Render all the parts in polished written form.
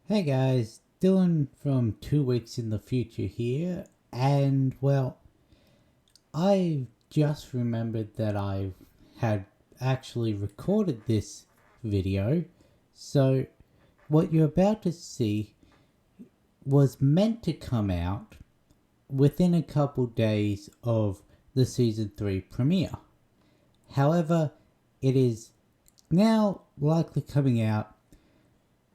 Hey guys, Dylan from 2 weeks in the future here, and well, I just remembered that I had actually recorded this video, so what you're about to see was meant to come out within a couple days of the season 3 premiere. However, it is now likely coming out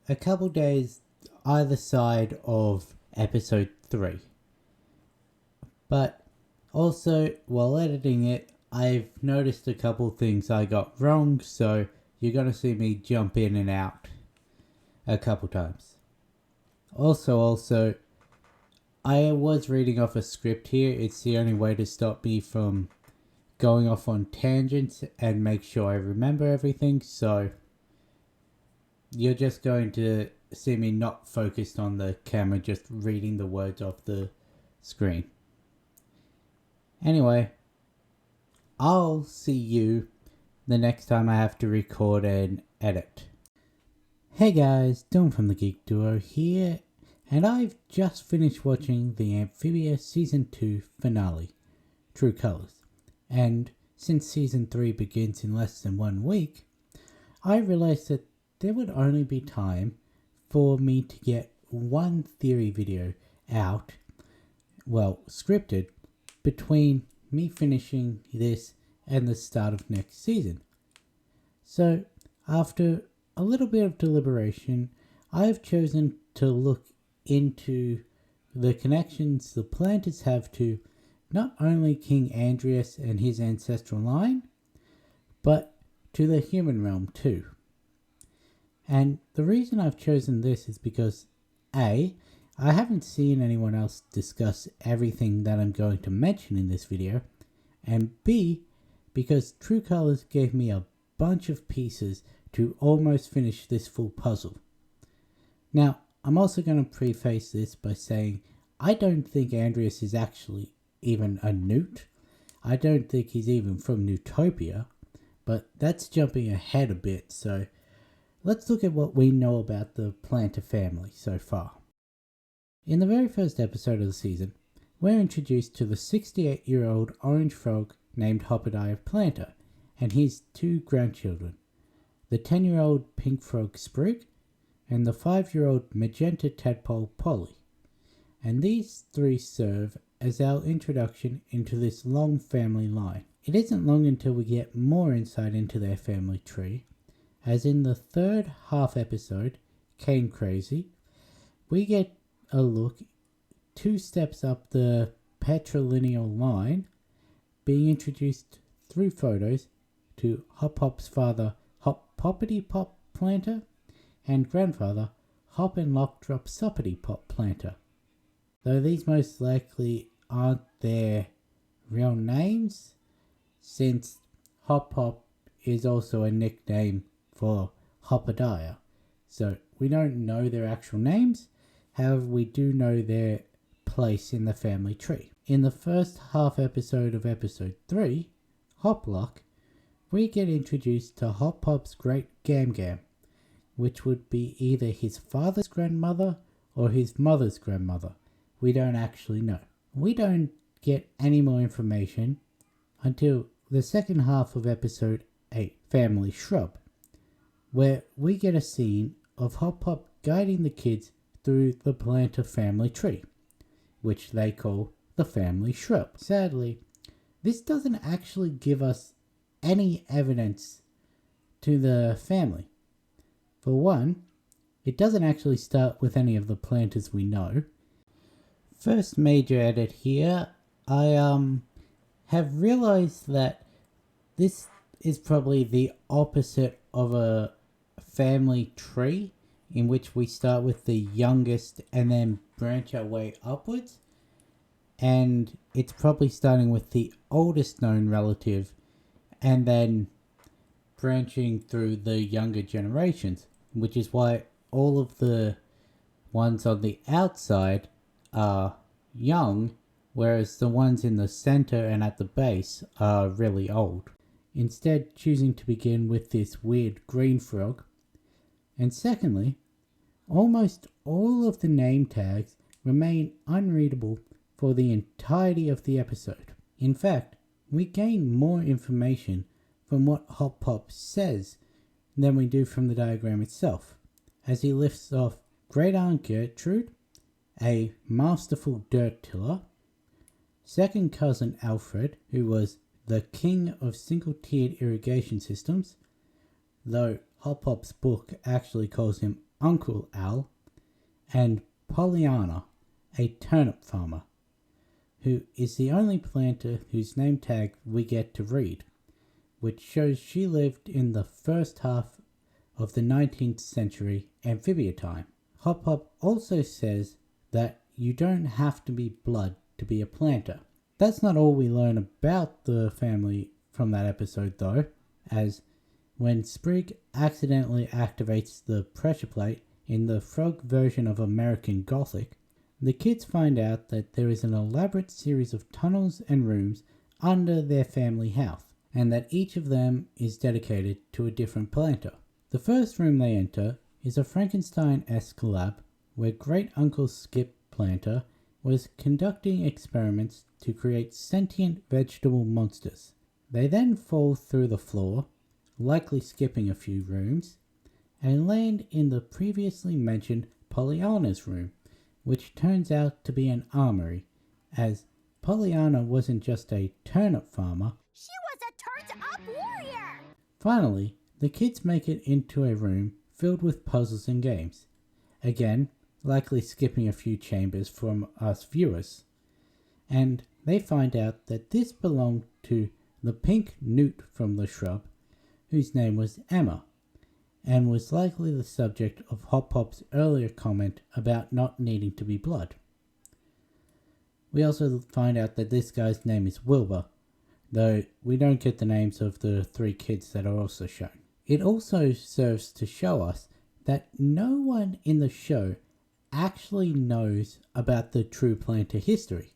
a couple days either side of episode 3. But also, while editing it, I've noticed a couple things I got wrong, so you're going to see me jump in and out a couple times. Also, I was reading off a script here. It's the only way to stop me from going off on tangents and make sure I remember everything, so you're just going to see me not focused on the camera, just reading the words off the screen. Anyway, I'll see you the next time I have to record and edit. Hey guys, Dylan from the Geek Duo here, and I've just finished watching the Amphibia Season 2 finale, True Colors. And since Season 3 begins in less than 1 week, I realized that there would only be time for me to get one theory video out, well, scripted, between me finishing this and the start of next season. So, after a little bit of deliberation, I've chosen to look into the connections the Plantars have to not only King Andrias and his ancestral line, but to the human realm too. And the reason I've chosen this is because A, I haven't seen anyone else discuss everything that I'm going to mention in this video, and B, because True Colors gave me a bunch of pieces to almost finish this full puzzle. Now, I'm also going to preface this by saying I don't think Andrias is actually even a Newt. I don't think he's even from Newtopia, but that's jumping ahead a bit, so let's look at what we know about the Plantar family so far. In the very first episode of the season, we're introduced to the 68-year-old orange frog named Hoppediah Plantar and his 2 grandchildren, the 10-year-old pink frog Sprig and the 5-year-old magenta tadpole Polly. And these 3 serve as our introduction into this long family line. It isn't long until we get more insight into their family tree, as in the third half episode, Cane Crazy, we get a look 2 steps up the patrilineal line, being introduced through photos to Hop Hop's father, Hop Poppity Pop Plantar, and grandfather, Hop and Lock Drop Soppity Pop Plantar. Though these most likely aren't their real names, since Hop Hop is also a nickname for Hoppediah. So we don't know their actual names, however we do know their place in the family tree. In the first half episode of episode 3, Hoplock, we get introduced to Hop Pop's great Gam Gam, which would be either his father's grandmother or his mother's grandmother. We don't actually know. We don't get any more information until the second half of episode 8, Family Shrub, where we get a scene of Hop Pop guiding the kids through the Plantar family tree, which they call the family shrub. Sadly, this doesn't actually give us any evidence to the family. For one, it doesn't actually start with any of the Plantars we know. First major edit here, I have realized that this is probably the opposite of a family tree, in which we start with the youngest and then branch our way upwards. And it's probably starting with the oldest known relative and then branching through the younger generations, which is why all of the ones on the outside are young, whereas the ones in the center and at the base are really old. Instead, choosing to begin with this weird green frog. And secondly, almost all of the name tags remain unreadable for the entirety of the episode. In fact, we gain more information from what Hop Pop says than we do from the diagram itself, as he lifts off Great Aunt Gertrude, a masterful dirt tiller, second cousin Alfred, who was the king of single-tiered irrigation systems, though Hop Pop's book actually calls him Uncle Al, and Pollyanna, a turnip farmer, who is the only planter whose name tag we get to read, which shows she lived in the first half of the 19th century Amphibia time. Hop Pop also says that you don't have to be blood to be a planter. That's not all we learn about the family from that episode though, as when Sprig accidentally activates the pressure plate in the frog version of American Gothic, the kids find out that there is an elaborate series of tunnels and rooms under their family house, and that each of them is dedicated to a different planter. The first room they enter is a Frankenstein-esque lab where Great Uncle Skip Planter was conducting experiments to create sentient vegetable monsters. They then fall through the floor, likely skipping a few rooms, and land in the previously mentioned Pollyanna's room, which turns out to be an armory, as Pollyanna wasn't just a turnip farmer. She was a turned-up warrior! Finally, the kids make it into a room filled with puzzles and games. Again, likely skipping a few chambers from us viewers. And they find out that this belonged to the pink newt from the shrub, whose name was Emma, and was likely the subject of Hop Pop's earlier comment about not needing to be blood. We also find out that this guy's name is Wilbur, though we don't get the names of the three kids that are also shown. It also serves to show us that no one in the show actually knows about the true planter history,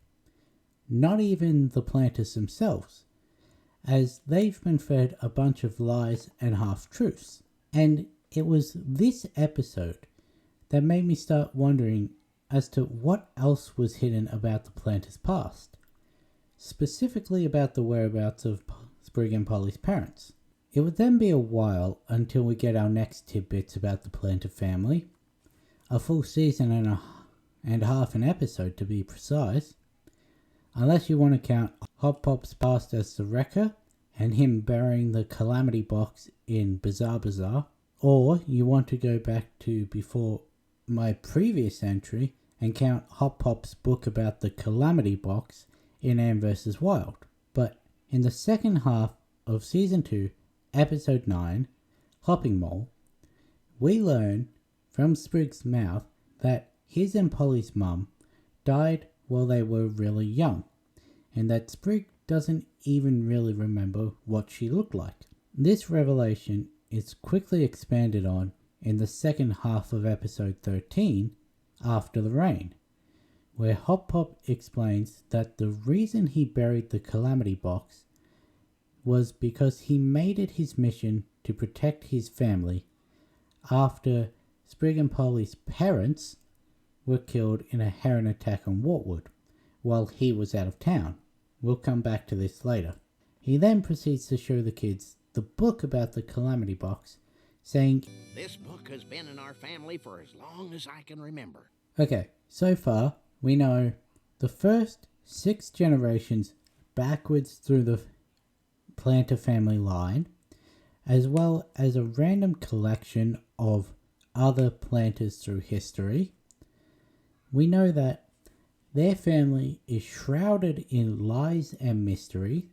not even the planters themselves, as they've been fed a bunch of lies and half-truths. And it was this episode that made me start wondering as to what else was hidden about the planters' past, specifically about the whereabouts of Sprig and Polly's parents. It would then be a while until we get our next tidbits about the planter family, a full season and half an episode to be precise, unless you want to count Hop Pop's past as the wrecker and him burying the calamity box in Bazaar, or you want to go back to before my previous entry and count Hop Pop's book about the calamity box in Anne vs. Wild. But in the second half of Season 2, Episode 9, Hopping Mole, we learn from Sprig's mouth that his and Polly's mum died while they were really young, and that Sprig doesn't even really remember what she looked like. This revelation is quickly expanded on in the second half of Episode 13, After the Rain, where Hop Pop explains that the reason he buried the calamity box was because he made it his mission to protect his family after Sprig and Polly's parents were killed in a heron attack on Wartwood while he was out of town. We'll come back to this later. He then proceeds to show the kids the book about the calamity box, saying, "This book has been in our family for as long as I can remember." Okay, so far we know the first 6 generations backwards through the planter family line, as well as a random collection of other planters through history. We know that their family is shrouded in lies and mystery.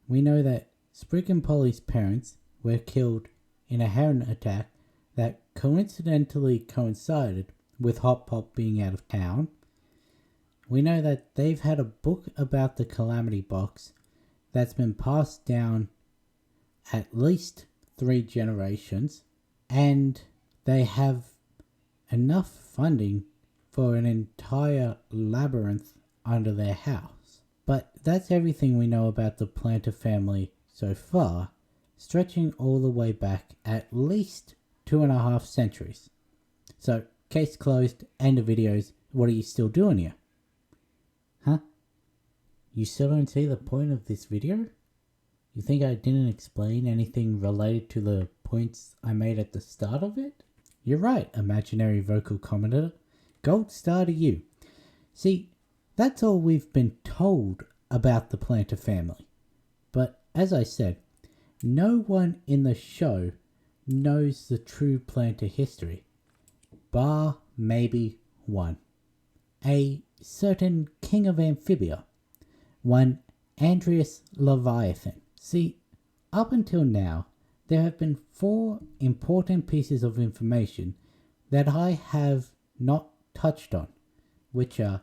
We know that Sprig and Polly's parents were killed in a heron attack that coincidentally coincided with Hop Pop being out of town. We know that they've had a book about the calamity box that's been passed down at least 3 generations, and they have enough funding for an entire labyrinth under their house. But that's everything we know about the planter family so far, stretching all the way back at least 2.5 centuries. So, case closed, end of videos. What are you still doing here? Huh? You still don't see the point of this video? You think I didn't explain anything related to the points I made at the start of it? You're right, imaginary vocal commentator. Gold star to you. See, that's all we've been told about the Plantar family. But as I said, no one in the show knows the true Plantar history, bar maybe one. A certain king of Amphibia, one Andreas Leviathan. See, up until now, there have been 4 important pieces of information that I have not touched on, which are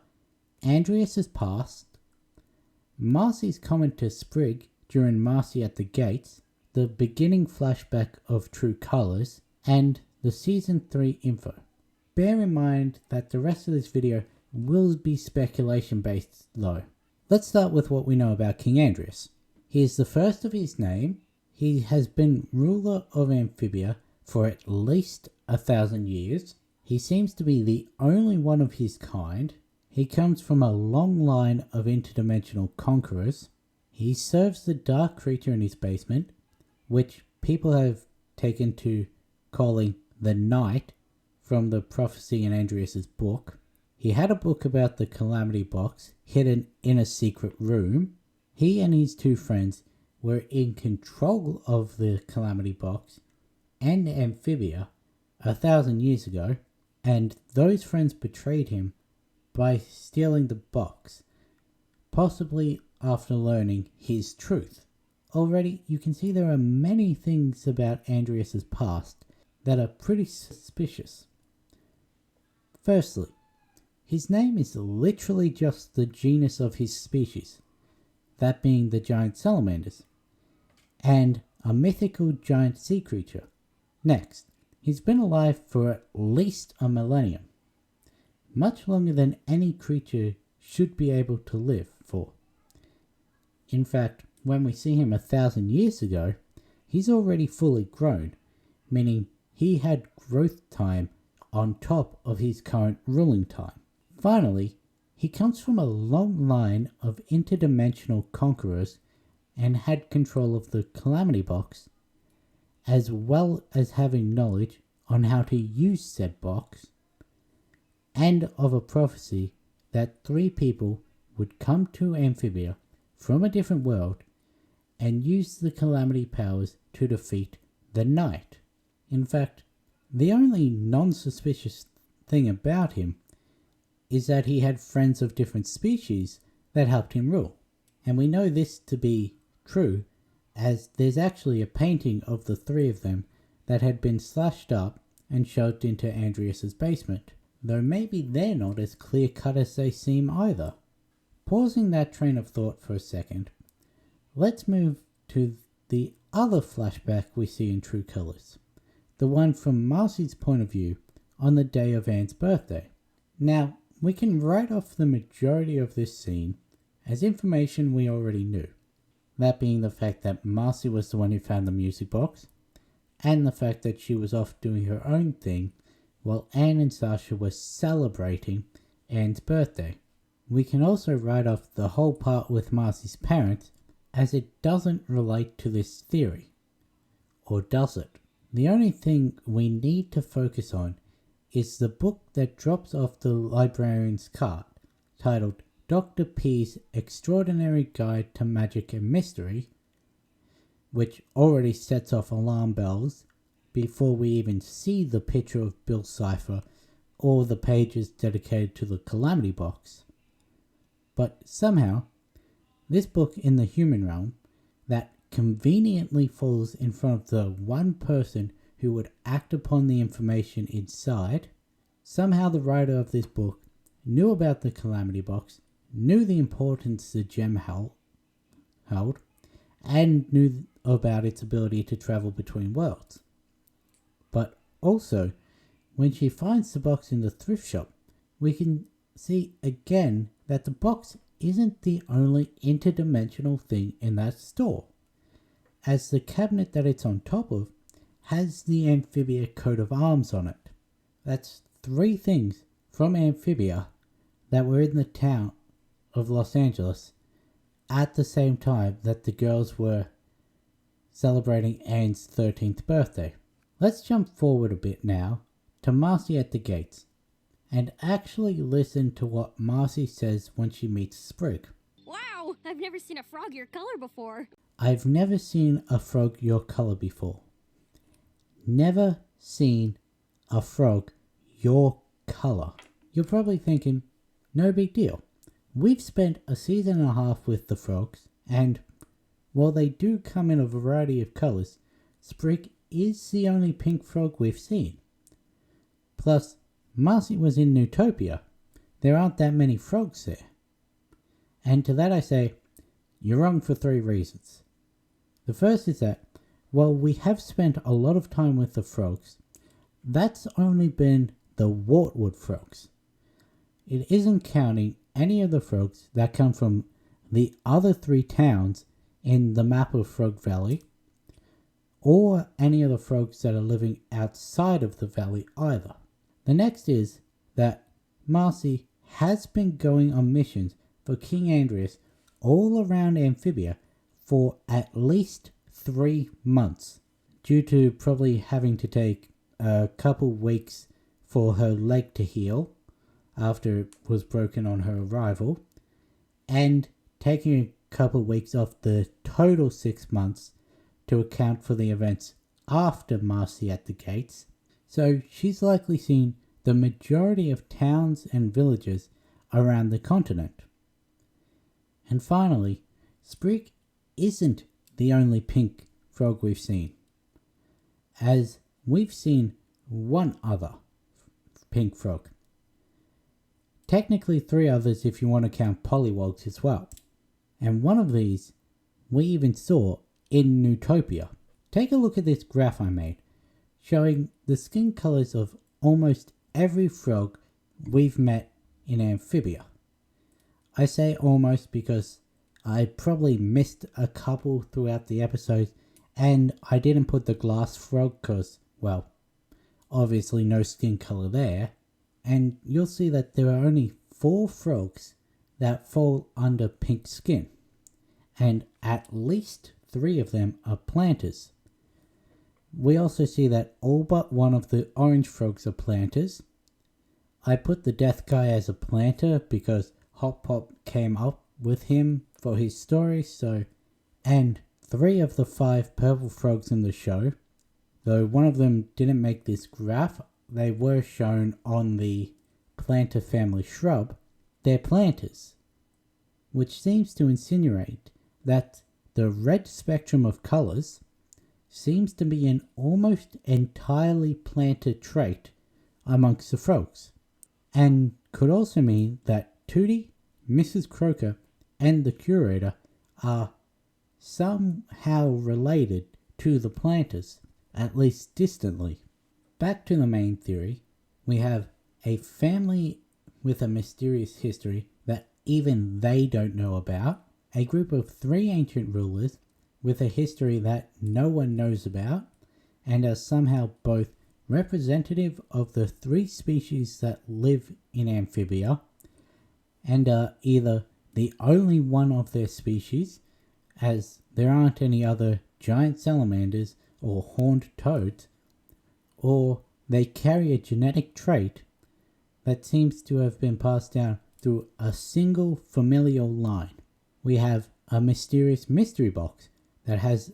Andreas's past, Marcy's comment to Sprig during Marcy at the Gates, the beginning flashback of True Colors, and the Season 3 info. Bear in mind that the rest of this video will be speculation based though. Let's start with what we know about King Andreas. He is the first of his name. He has been ruler of Amphibia for at least 1,000 years. He seems to be the only one of his kind. He comes from a long line of interdimensional conquerors. He serves the dark creature in his basement, which people have taken to calling the Night from the prophecy in Andreas's book. He had a book about the Calamity Box hidden in a secret room. He and his 2 friends were in control of the Calamity Box and Amphibia 1,000 years ago, and those friends betrayed him by stealing the box, possibly after learning his truth. Already, you can see there are many things about Andreas's past that are pretty suspicious. Firstly, his name is literally just the genus of his species, that being the giant salamanders, and a mythical giant sea creature. Next, he's been alive for at least a millennium, much longer than any creature should be able to live for. In fact, when we see him 1,000 years ago, he's already fully grown, meaning he had growth time on top of his current ruling time. Finally, he comes from a long line of interdimensional conquerors and had control of the Calamity Box, as well as having knowledge on how to use said box, and of a prophecy that 3 people would come to Amphibia from a different world and use the Calamity powers to defeat the Night. In fact, the only non-suspicious thing about him is that he had friends of different species that helped him rule. And we know this to be true, as there's actually a painting of the 3 of them that had been slashed up and shoved into Andreas's basement, though maybe they're not as clear-cut as they seem either. Pausing that train of thought for a second, let's move to the other flashback we see in True Colors, the one from Marcy's point of view on the day of Anne's birthday. Now, we can write off the majority of this scene as information we already knew, that being the fact that Marcy was the one who found the music box, and the fact that she was off doing her own thing while Anne and Sasha were celebrating Anne's birthday. We can also write off the whole part with Marcy's parents, as it doesn't relate to this theory. Or does it? The only thing we need to focus on is the book that drops off the librarian's cart, titled Dr. P's Extraordinary Guide to Magic and Mystery, which already sets off alarm bells before we even see the picture of Bill Cipher or the pages dedicated to the Calamity Box. But somehow, this book in the human realm that conveniently falls in front of the one person who would act upon the information inside, somehow the writer of this book knew about the Calamity Box, knew the importance the gem held, and knew about its ability to travel between worlds. But also, when she finds the box in the thrift shop, we can see again that the box isn't the only interdimensional thing in that store, as the cabinet that it's on top of has the Amphibia coat of arms on it. That's 3 things from Amphibia that were in the town of Los Angeles at the same time that the girls were celebrating Anne's 13th birthday. Let's jump forward a bit now to Marcy at the gates and actually listen to what Marcy says when she meets Sprig. Wow, I've never seen a frog your color before. I've never seen a frog your color before. Never seen a frog your color. You're probably thinking, no big deal. We've spent a season and a half with the frogs, and while they do come in a variety of colors, Sprig is the only pink frog we've seen. Plus, Marcy was in Newtopia. There aren't that many frogs there. And to that I say, you're wrong for 3 reasons. The first is that, while we have spent a lot of time with the frogs, that's only been the Wartwood frogs. It isn't counting any of the frogs that come from the other 3 towns in the map of Frog Valley, or any of the frogs that are living outside of the valley either. The next is that Marcy has been going on missions for King Andrias all around Amphibia for at least 3 months, due to probably having to take a couple weeks for her leg to heal after it was broken on her arrival, and taking a couple weeks off the total 6 months to account for the events after Marcy at the gates. So she's likely seen the majority of towns and villages around the continent. And finally, Sprig isn't the only pink frog we've seen, as we've seen one other pink frog. Technically 3 others if you want to count pollywogs as well. And one of these we even saw in Newtopia. Take a look at this graph I made, showing the skin colors of almost every frog we've met in Amphibia. I say almost because I probably missed a couple throughout the episode, and I didn't put the glass frog because, well, obviously no skin color there, and you'll see that there are only 4 frogs that fall under pink skin, and at least 3 of them are plantars. We also see that all but one of the orange frogs are plantars. I put the death guy as a planter because Hop Pop came up with him for his story, and 3 of the 5 purple frogs in the show, though one of them didn't make this graph, they were shown on the plantar family Shrub, they're plantars, which seems to insinuate that the red spectrum of colors seems to be an almost entirely plantar trait amongst the frogs, and could also mean that Tootie, Mrs. Croaker, and the curator are somehow related to the plantars, at least distantly. Back to the main theory, we have a family with a mysterious history that even they don't know about, a group of 3 ancient rulers with a history that no one knows about, and are somehow both representative of the 3 species that live in Amphibia, and are either the only one of their species, as there aren't any other giant salamanders or horned toads, or they carry a genetic trait that seems to have been passed down through a single familial line. We have a mysterious mystery box that has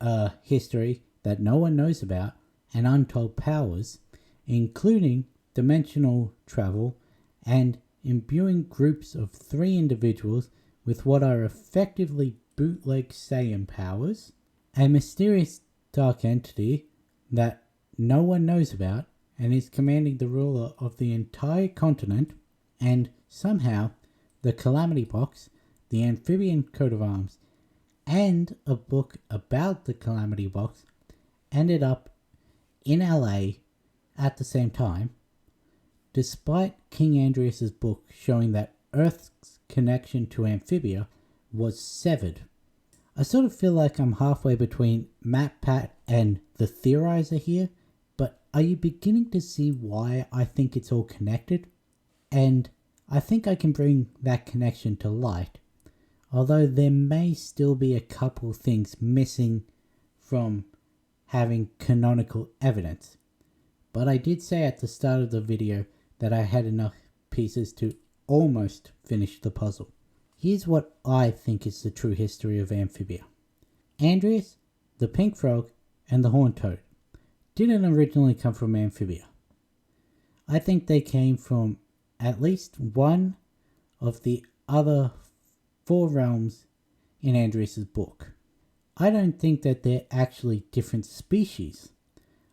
a history that no one knows about and untold powers, including dimensional travel and imbuing groups of 3 individuals with what are effectively bootleg Saiyan powers, a mysterious dark entity that no one knows about and is commanding the ruler of the entire continent, and somehow the Calamity Box, the amphibian coat of arms, and a book about the Calamity Box ended up in LA at the same time, despite King Andrias's book showing that Earth's connection to Amphibia was severed. I sort of feel like I'm halfway between Matt Pat and the Theorizer here, but are you beginning to see why I think it's all connected? And I think I can bring that connection to light, although there may still be a couple things missing from having canonical evidence. But I did say at the start of the video that I had enough pieces to almost finish the puzzle. Here's what I think is the true history of Amphibia. Andreas, the pink frog, and the horned toad didn't originally come from Amphibia. I think they came from at least one of the other 4 realms in Andreas' book. I don't think that they're actually different species.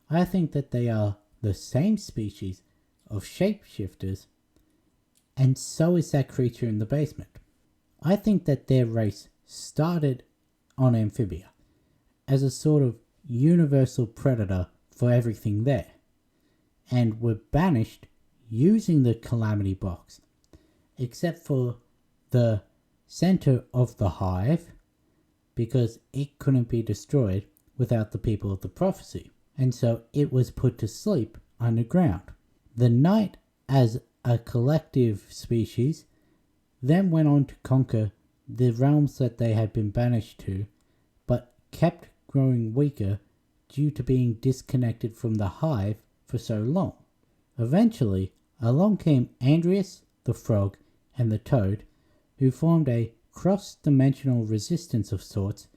I think that they are the same species of shapeshifters, and so is that creature in the basement. I think that their race started on Amphibia as a sort of universal predator for everything there, and were banished using the Calamity Box, except for the center of the hive, because it couldn't be destroyed without the people of the prophecy, and so it was put to sleep underground. The Knight, as a collective species, then went on to conquer the realms that they had been banished to, but kept growing weaker due to being disconnected from the hive for so long. Eventually, along came Andreas, the frog, and the toad, who formed a cross-dimensional resistance of sorts,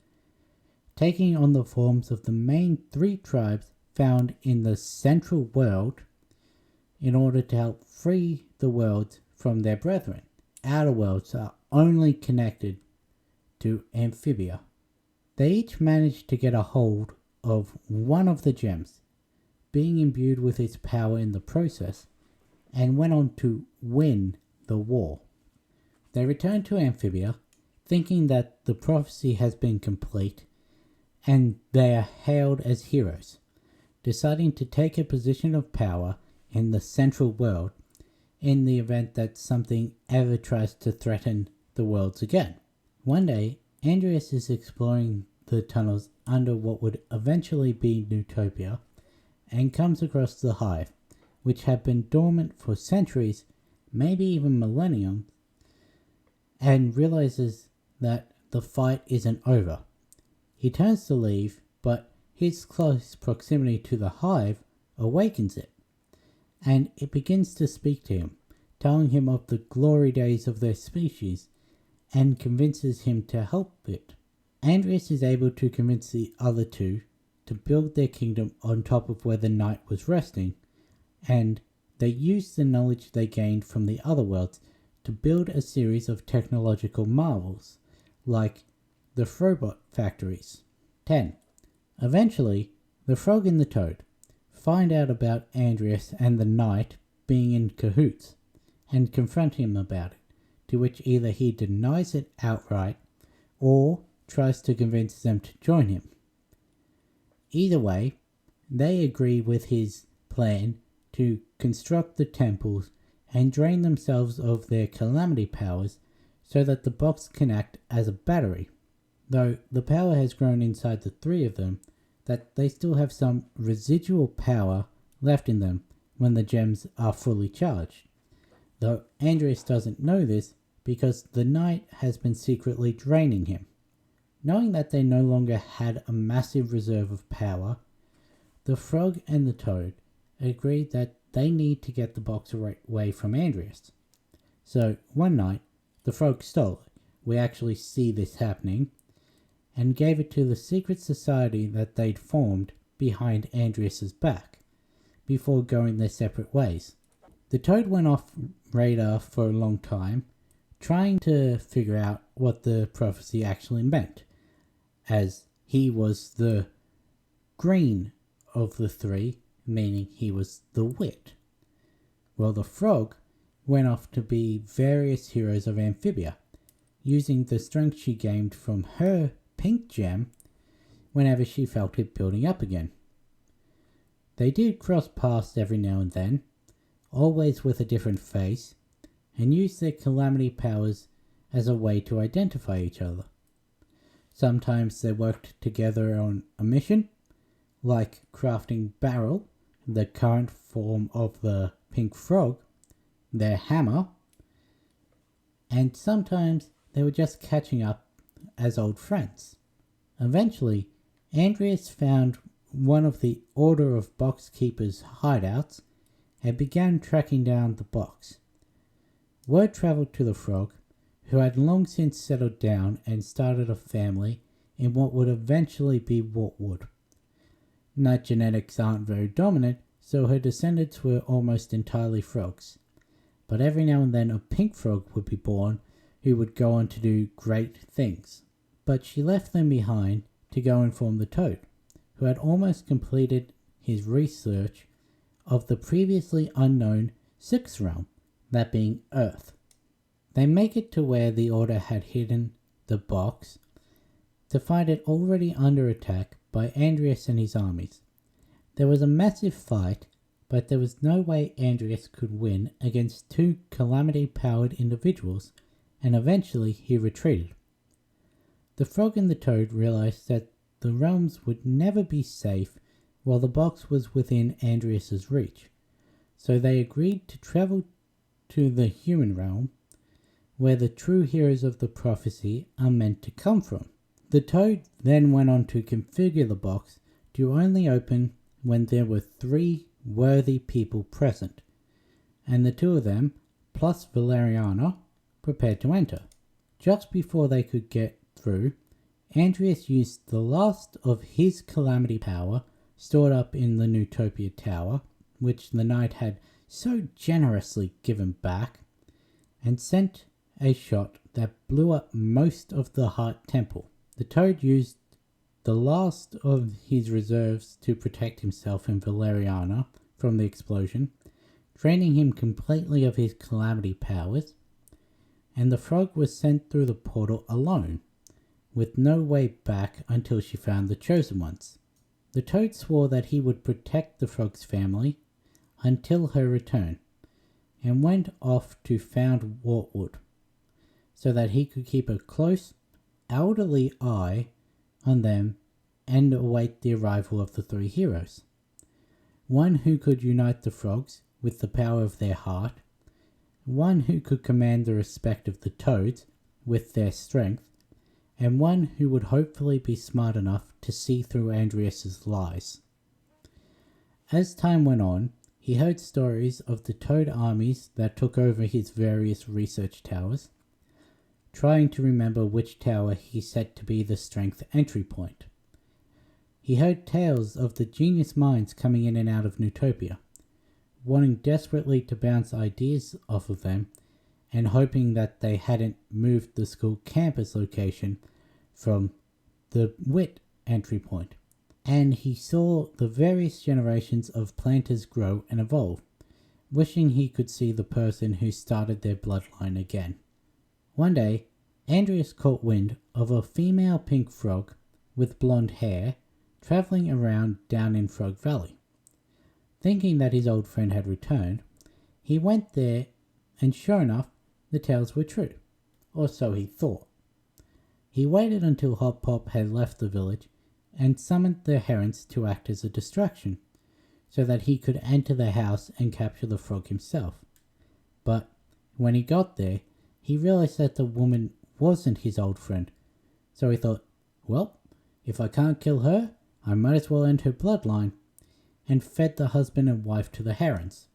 taking on the forms of the main 3 tribes found in the central world in order to help free the worlds from their brethren. Outer worlds are only connected to Amphibia. They each managed to get a hold of one of the gems, being imbued with its power in the process, and went on to win the war. They returned to Amphibia, thinking that the prophecy has been complete, and they are hailed as heroes, deciding to take a position of power in the central world in the event that something ever tries to threaten the worlds again. One day, Andreas is exploring the tunnels under what would eventually be Newtopia, and comes across the hive, which had been dormant for centuries, maybe even millennium, and realizes that the fight isn't over. He turns to leave, but his close proximity to the hive awakens it, and it begins to speak to him, telling him of the glory days of their species, and convinces him to help it. Andreas is able to convince the other 2 to build their kingdom on top of where the Knight was resting, and they use the knowledge they gained from the other worlds to build a series of technological marvels, like the Frobot factories. 10. Eventually, the frog and the toad find out about Andreas and the Knight being in cahoots, and confront him about it, to which either he denies it outright, or tries to convince them to join him. Either way, they agree with his plan to construct the temples and drain themselves of their calamity powers so that the box can act as a battery, though the power has grown inside the 3 of them that they still have some residual power left in them when the gems are fully charged, though Andreas doesn't know this because the Knight has been secretly draining him. Knowing that they no longer had a massive reserve of power, the frog and the toad agreed that they need to get the box away from Andreas. So one night, the frog stole it. We actually see this happening, and gave it to the secret society that they'd formed behind Andreas's back, before going their separate ways. The toad went off radar for a long time, trying to figure out what the prophecy actually meant, as he was the green of the 3, meaning he was the wit. Well, the frog went off to be various heroes of Amphibia, using the strength she gained from her pink gem whenever she felt it building up again. They did cross paths every now and then, always with a different face, and used their calamity powers as a way to identify each other. Sometimes they worked together on a mission, like crafting Barrel, the current form of the pink frog, their hammer, and sometimes they were just catching up as old friends. Eventually, Andreas found one of the Order of Box Keepers' hideouts and began tracking down the box. Word travelled to the frog, who had long since settled down and started a family in what would eventually be Wartwood. Night genetics aren't very dominant, so her descendants were almost entirely frogs. But every now and then a pink frog would be born who would go on to do great things. But she left them behind to go inform the toad, who had almost completed his research of the previously unknown sixth realm, that being Earth. They make it to where the Order had hidden the box to find it already under attack by Andreas and his armies. There was a massive fight, but there was no way Andreas could win against two calamity-powered individuals, and eventually he retreated. The frog and the toad realized that the realms would never be safe while the box was within Andreas's reach, so they agreed to travel to the human realm, where the true heroes of the prophecy are meant to come from. The toad then went on to configure the box to only open when there were 3 worthy people present, and the 2 of them, plus Valeriana, prepared to enter. Just before they could get through, Andreas used the last of his calamity power stored up in the Newtopia Tower, which the knight had so generously given back, and sent a shot that blew up most of the Heart Temple. The toad used the last of his reserves to protect himself and Valeriana from the explosion, draining him completely of his calamity powers, and the frog was sent through the portal alone, with no way back until she found the chosen ones. The toad swore that he would protect the frog's family until her return, and went off to found Wartwood, so that he could keep a close, elderly eye on them and await the arrival of the 3 heroes. One who could unite the frogs with the power of their heart, one who could command the respect of the toads with their strength, and one who would hopefully be smart enough to see through Andreas's lies. As time went on, he heard stories of the toad armies that took over his various research towers, trying to remember which tower he set to be the strength entry point. He heard tales of the genius minds coming in and out of Newtopia, wanting desperately to bounce ideas off of them and hoping that they hadn't moved the school campus location from the wit entry point. And he saw the various generations of Plantars grow and evolve, wishing he could see the person who started their bloodline again. One day, Andreas caught wind of a female pink frog with blonde hair travelling around down in Frog Valley. Thinking that his old friend had returned, he went there, and sure enough, the tales were true, or so he thought. He waited until Hop Pop had left the village and summoned the herons to act as a distraction, so that he could enter the house and capture the frog himself. But when he got there, he realized that the woman wasn't his old friend, so he thought, well, if I can't kill her, I might as well end her bloodline, and fed the husband and wife to the herons.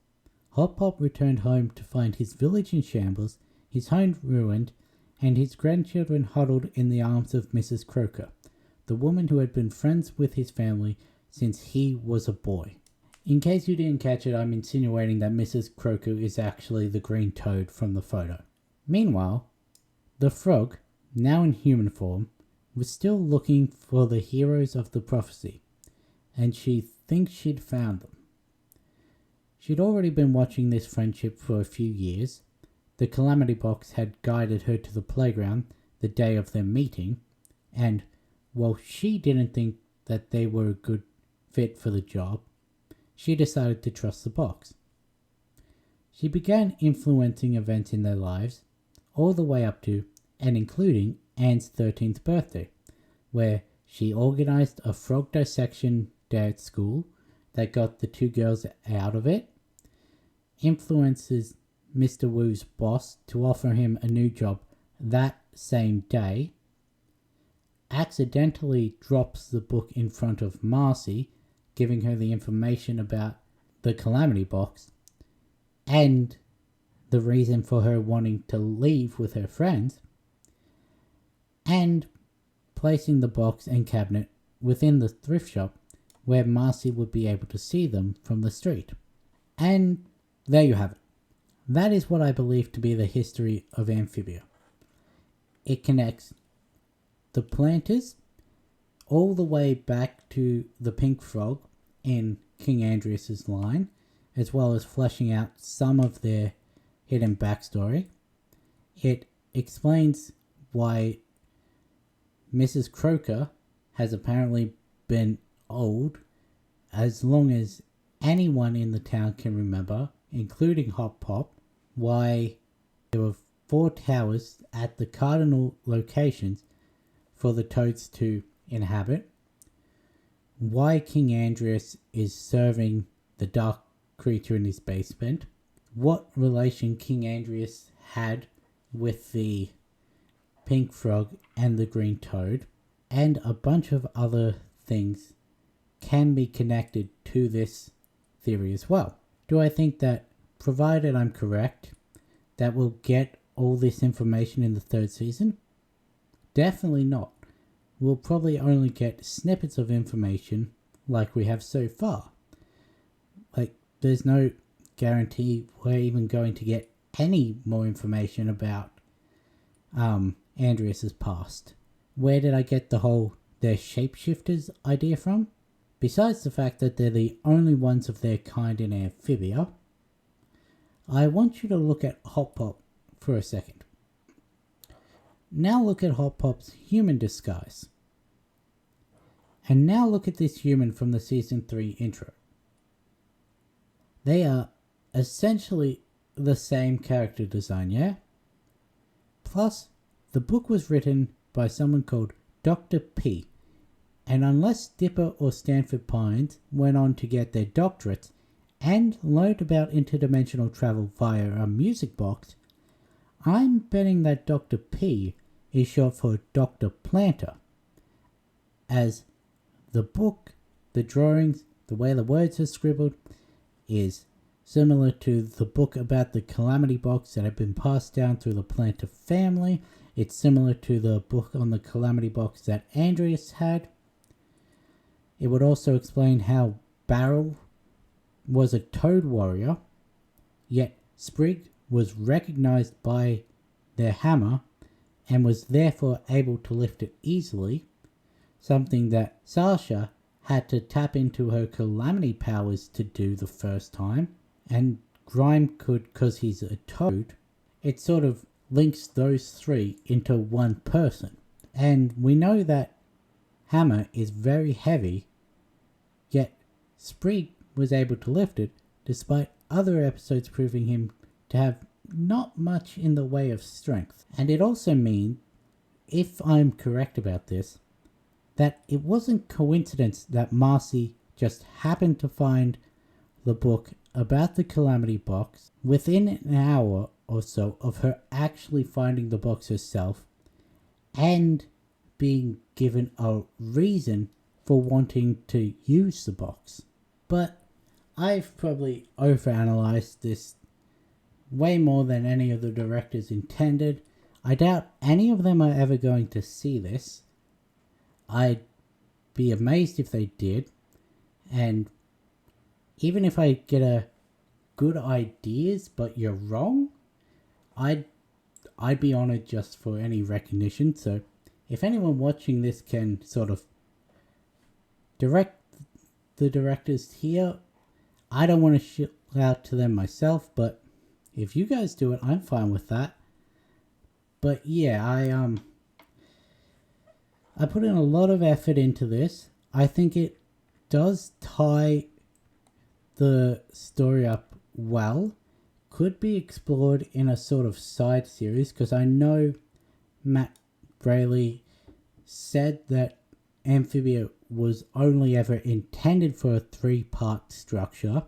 Hop Pop returned home to find his village in shambles, his home ruined, and his grandchildren huddled in the arms of Mrs. Croaker, the woman who had been friends with his family since he was a boy. In case you didn't catch it, I'm insinuating that Mrs. Croaker is actually the green toad from the photo. Meanwhile, the frog, now in human form, was still looking for the heroes of the prophecy, and she thinks she'd found them. She'd already been watching this friendship for a few years. The Calamity Box had guided her to the playground the day of their meeting, and while she didn't think that they were a good fit for the job, she decided to trust the box. She began influencing events in their lives, all the way up to and including Anne's 13th birthday, where she organized a frog dissection day at school, that got the two girls out of it, influences Mr. Wu's boss to offer him a new job that same day, accidentally drops the book in front of Marcy, giving her the information about the Calamity Box, and the reason for her wanting to leave with her friends, and placing the box and cabinet within the thrift shop where Marcy would be able to see them from the street. And there you have it. That is what I believe to be the history of Amphibia. It connects the Plantars all the way back to the pink frog in King Andrias's line, as well as fleshing out some of their hidden backstory. It explains why Mrs. Croker has apparently been old as long as anyone in the town can remember, including Hop Pop, why there were 4 towers at the cardinal locations for the toads to inhabit, why King Andrias is serving the dark creature in his basement, what relation King Andrias had with the pink frog and the green toad, and a bunch of other things can be connected to this theory as well. Do I think that, provided I'm correct, that we'll get all this information in the 3rd season? Definitely not. We'll probably only get snippets of information like we have so far. Like, there's no guarantee we're even going to get any more information about Andrias's past. Where did I get the whole they're shapeshifters idea from? Besides the fact that they're the only ones of their kind in Amphibia, I want you to look at Hop Pop for a second. Now look at Hop Pop's human disguise. And now look at this human from the Season 3 intro. They are essentially the same character design, yeah? Plus, the book was written by someone called Dr. P. And unless Dipper or Stanford Pines went on to get their doctorates and learned about interdimensional travel via a music box, I'm betting that Dr. P is short for Dr. Plantar, as the book, the drawings, the way the words are scribbled is similar to the book about the Calamity Box that had been passed down through the Plantar family. It's similar to the book on the Calamity Box that Andrias had. It would also explain how Barrel was a toad warrior, yet Sprig was recognized by their hammer and was therefore able to lift it easily, something that Sasha had to tap into her calamity powers to do the first time, and Grime could because he's a toad. It sort of links those 3 into one person. And we know that hammer is very heavy, yet Sprig was able to lift it despite other episodes proving him to have not much in the way of strength. And it also means, if I'm correct about this, that it wasn't coincidence that Marcy just happened to find the book about the Calamity Box within an hour or so of her actually finding the box herself and being given a reason for wanting to use the box. But I've probably overanalyzed this way more than any of the directors intended. I doubt any of them are ever going to see this. I'd be amazed if they did. And even if I get a good ideas but you're wrong, I'd be honored just for any recognition. So if anyone watching this can sort of direct the directors here, I don't want to shout out to them myself, but if you guys do it, I'm fine with that. But yeah, I put in a lot of effort into this. I think it does tie the story up well. Could be explored in a sort of side series, because I know Matt Braley said that Amphibia was only ever intended for a 3-part structure,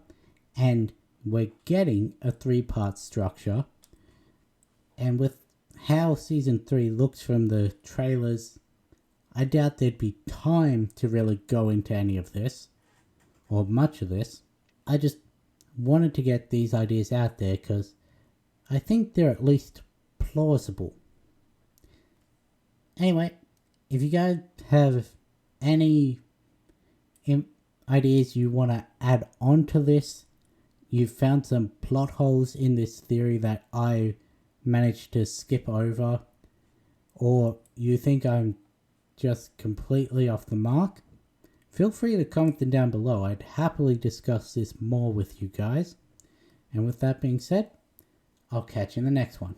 and we're getting a 3-part structure. And with how season 3 looks from the trailers, I doubt there'd be time to really go into any of this, or much of this. I just wanted to get these ideas out there because I think they're at least plausible. Anyway, if you guys have any ideas you want to add on to this, you've found some plot holes in this theory that I managed to skip over, or you think I'm just completely off the mark, feel free to comment them down below. I'd happily discuss this more with you guys. And with that being said, I'll catch you in the next one.